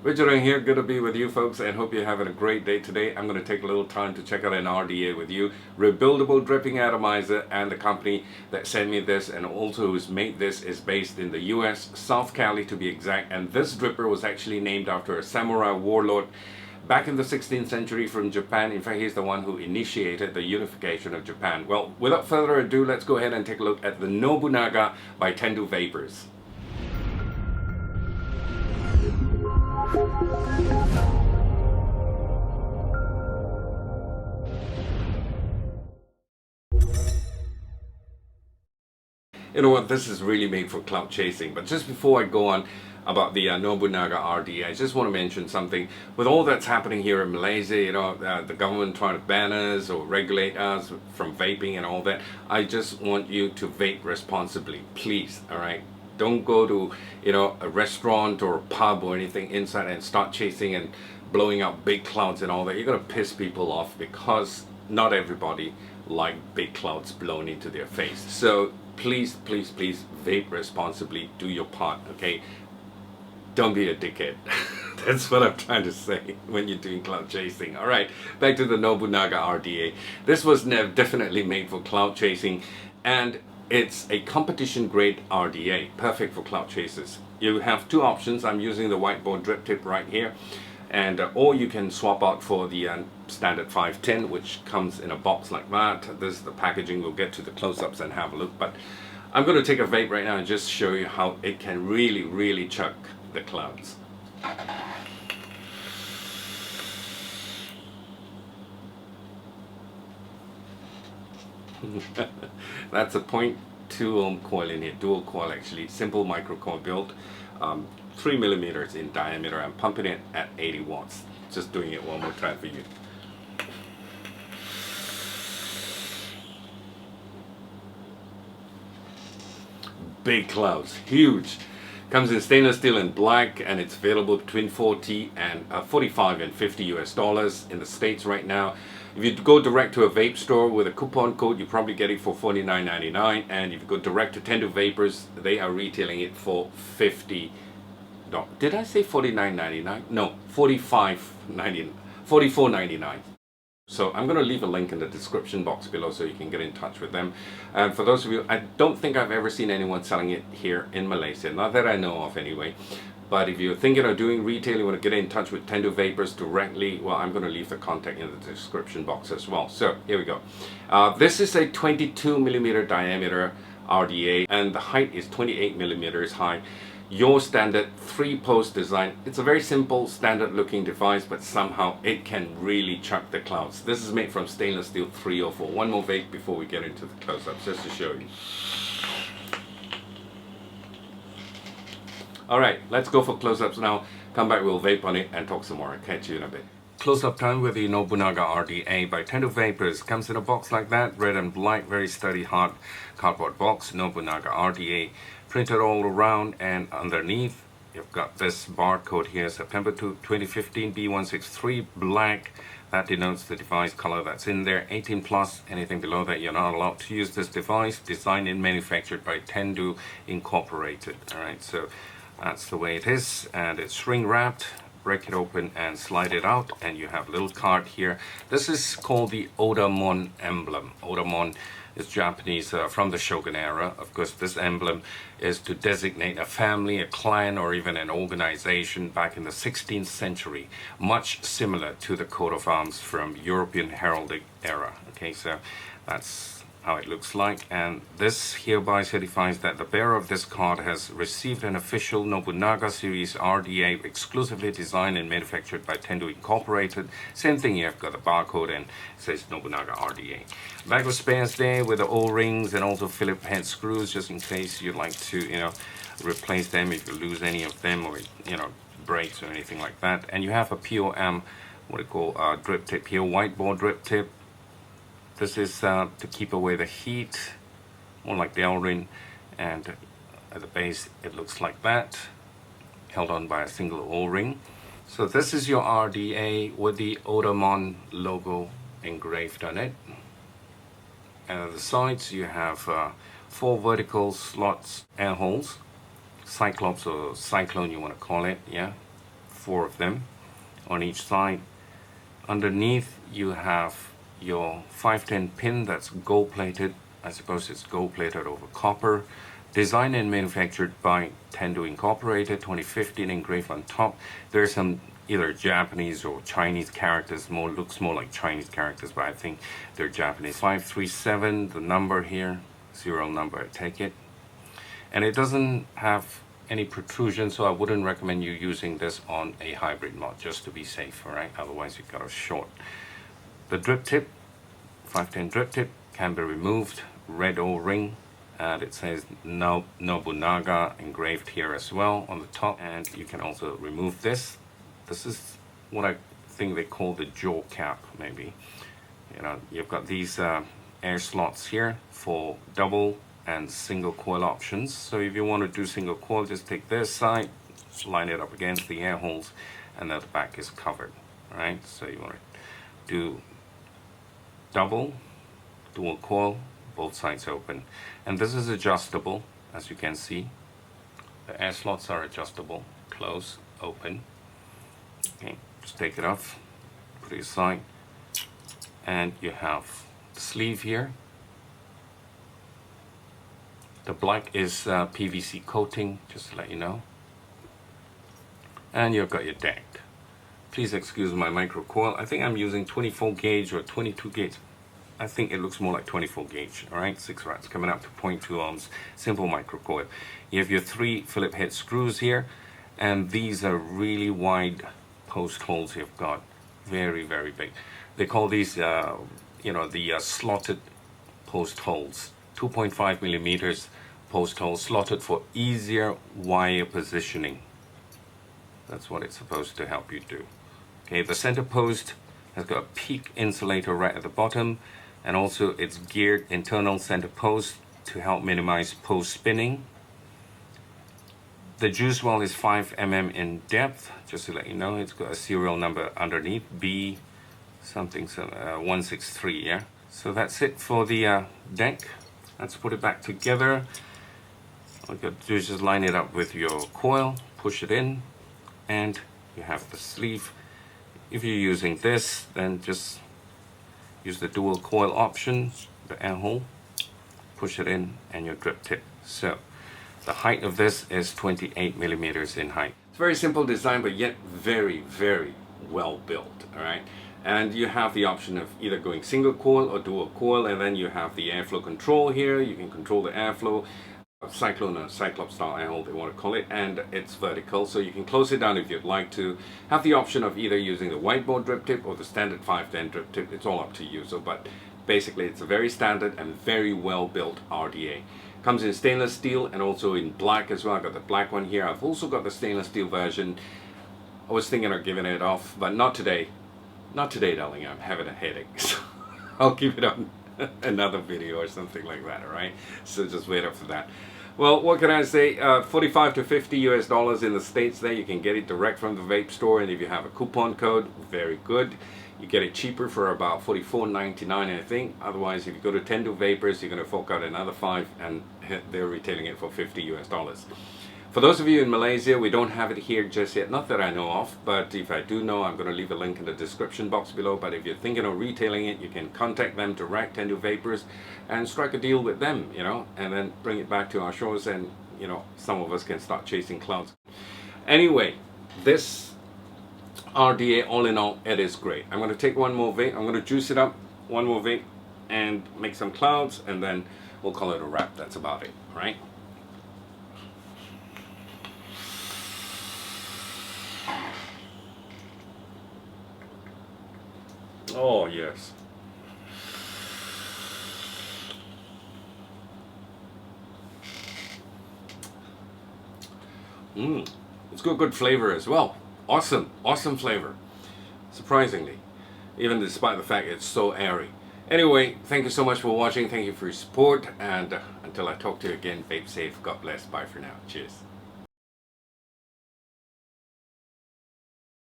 Richard here, good to be with you folks, and hope you're having a great day today. I'm going to take a little time to check out an RDA with you. Rebuildable dripping atomizer, and the company that sent me this and also who's made this is based in the US, South Cali to be exact, and this dripper was actually named after a samurai warlord back in the 16th century from Japan. In fact, he's the one who initiated the unification of Japan. Well, without further ado, let's go ahead and take a look at the Nobunaga by Tendou Vapors. You know what, this is really made for clout chasing. But just before I go on about the Nobunaga RDA, I just want to mention something. With all that's happening here in Malaysia, you know, the government trying to ban us or regulate us from vaping and all that, I just want you to vape responsibly, please, all right? Don't go to, you know, a restaurant or a pub or anything inside and start chasing and blowing out big clouds and all that. You're going to piss people off because not everybody like big clouds blown into their face. So please, please, please vape responsibly. Do your part, okay? Don't be a dickhead. That's what I'm trying to say when you're doing cloud chasing. All right, back to the Nobunaga RDA. This was definitely made for cloud chasing, and it's a competition grade RDA, perfect for cloud chasers. You have two options. I'm using the whiteboard drip tip right here, and or you can swap out for the standard 510, which comes in a box like that. This is the packaging. We'll get to the close-ups and have a look, but I'm going to take a vape right now and just show you how it can really chuck the clouds. That's a 0.2 ohm coil in here, dual coil actually, simple micro coil built, 3 millimeters in diameter. I'm pumping it at 80 watts. Just doing it one more time for you. Big clouds, huge. Comes in stainless steel and black, and it's available between 45 and 50 US dollars in the States right now. If you go direct to a vape store with a coupon code, you probably get it for $49.99, and if you go direct to Tendou Vapors, they are retailing it for $50. Did I say $49.99? No, $44.99. So I'm going to leave a link in the description box below so you can get in touch with them. And for those of you, I don't think I've ever seen anyone selling it here in Malaysia, not that I know of anyway. But if you're thinking of doing retail, you want to get in touch with Tendou Vapors directly, well, I'm going to leave the contact in the description box as well. So here we go. This is a 22 millimeter diameter RDA, and the height is 28 millimeters high. Your standard 3-post design. It's a very simple, standard looking device, but somehow it can really chuck the clouds. This is made from stainless steel 304. One more vape before we get into the close-ups, just to show you. Alright, let's go for close-ups now. Come back, we'll vape on it and talk some more. I'll catch you in a bit. Close-up time with the Nobunaga RDA by Tendou Vapors. Comes in a box like that, red and black, very sturdy, hard cardboard box. Nobunaga RDA printed all around, and underneath you've got this barcode here, September 2, 2015, B163 black. That denotes the device color that's in there. 18 plus, anything below that you're not allowed to use this device. Designed and manufactured by Tendou Incorporated. Alright, so that's the way it is, and it's shrink wrapped. Break it open and slide it out, and you have a little card here. This is called the Odamon emblem. Odamon is Japanese from the Shogun era. Of course, this emblem is to designate a family, a clan, or even an organization back in the 16th century, much similar to the coat of arms from European heraldic era. Okay, so that's how it looks like, and this hereby certifies that the bearer of this card has received an official Nobunaga series RDA exclusively designed and manufactured by Tendou Incorporated. Same thing, you've got the barcode and it says Nobunaga RDA. Bag of spares there with the O-rings and also Phillips head screws, just in case you'd like to, you know, replace them if you lose any of them, or, you know, breaks or anything like that. And you have a POM, what you call drip tip here, whiteboard drip tip. This is to keep away the heat, more like the O-ring, and at the base it looks like that, held on by a single O-ring. So this is your RDA with the Odamon logo engraved on it. And at the sides you have 4 vertical slots, air holes, cyclops or cyclone you want to call it, yeah. 4 of them on each side. Underneath you have your 510 pin that's gold plated. I suppose it's gold plated over copper. Designed and manufactured by Tendou Incorporated, 2015, engraved on top. There's some either Japanese or Chinese characters, looks more like Chinese characters, but I think they're Japanese. 537, the number here, serial number, I take it. And it doesn't have any protrusion, so I wouldn't recommend you using this on a hybrid mod, just to be safe, alright? Otherwise you've got a short. The drip tip, 510 drip tip, can be removed, red O-ring, and it says Nobunaga engraved here as well on the top. And you can also remove this. This is what I think they call the jaw cap, maybe. You know, you've got these air slots here for double and single coil options. So if you want to do single coil, just take this side, line it up against the air holes, and then the back is covered. All right, so you want to do double, dual coil, both sides open. And this is adjustable, as you can see. The air slots are adjustable, close, open. Okay, just take it off, put it aside, and you have the sleeve here. The black is PVC coating, just to let you know. And you've got your deck. Please excuse my micro coil. I think I'm using 24 gauge or 22 gauge. I think it looks more like 24 gauge, all right? 6 rats coming up to 0.2 ohms, simple micro coil. You have your 3 Phillip head screws here, and these are really wide post holes you've got, very, very big. They call these, you know, the slotted post holes, 2.5 millimeters post holes, slotted for easier wire positioning. That's what it's supposed to help you do. Okay, the center post has got a peak insulator right at the bottom, and also it's geared internal center post to help minimize post spinning. The juice well is 5 mm in depth, just to let you know. It's got a serial number underneath, B something 163, yeah? So that's it for the deck. Let's put it back together. All you got to do is just line it up with your coil, push it in, and you have the sleeve. If you're using this, then just use the dual coil option, the air hole, push it in, and your drip tip. So the height of this is 28 millimeters in height. It's very simple design, but yet very, very well built, all right? And you have the option of either going single coil or dual coil, and then you have the airflow control here. You can control the airflow, cyclone or cyclops style air hole they want to call it, and it's vertical, so you can close it down if you'd like to. Have the option of either using the whiteboard drip tip or the standard 510 drip tip. It's all up to you. So, but basically it's a very standard and very well built RDA. Comes in stainless steel and also in black as well. I got the black one here. I've also got the stainless steel version. I was thinking of giving it off, but not today. Not today, darling. I'm having a headache, so I'll keep it on another video or something like that, all right? So just wait up for that. Well, what can I say? 45 to 50 US dollars in the States there. You can get it direct from the vape store, and if you have a coupon code, very good. You get it cheaper for about $44.99, I think. Otherwise, if you go to Tendou Vapors, you're going to fork out another $5, and they're retailing it for 50 US dollars. For those of you in Malaysia, we don't have it here just yet, not that I know of, but if I do know, I'm going to leave a link in the description box below. But if you're thinking of retailing it, you can contact them direct, Tendou Vapors, and strike a deal with them, you know, and then bring it back to our shores, and, you know, some of us can start chasing clouds. Anyway, this RDA, all in all, it is great. I'm going to take one more vape, I'm going to juice it up, one more vape, and make some clouds, and then we'll call it a wrap. That's about it, all right? Oh, yes. It's got good flavor as well. Awesome, awesome flavor. Surprisingly, even despite the fact it's so airy. Anyway, thank you so much for watching. Thank you for your support. And until I talk to you again, vape safe. God bless. Bye for now. Cheers.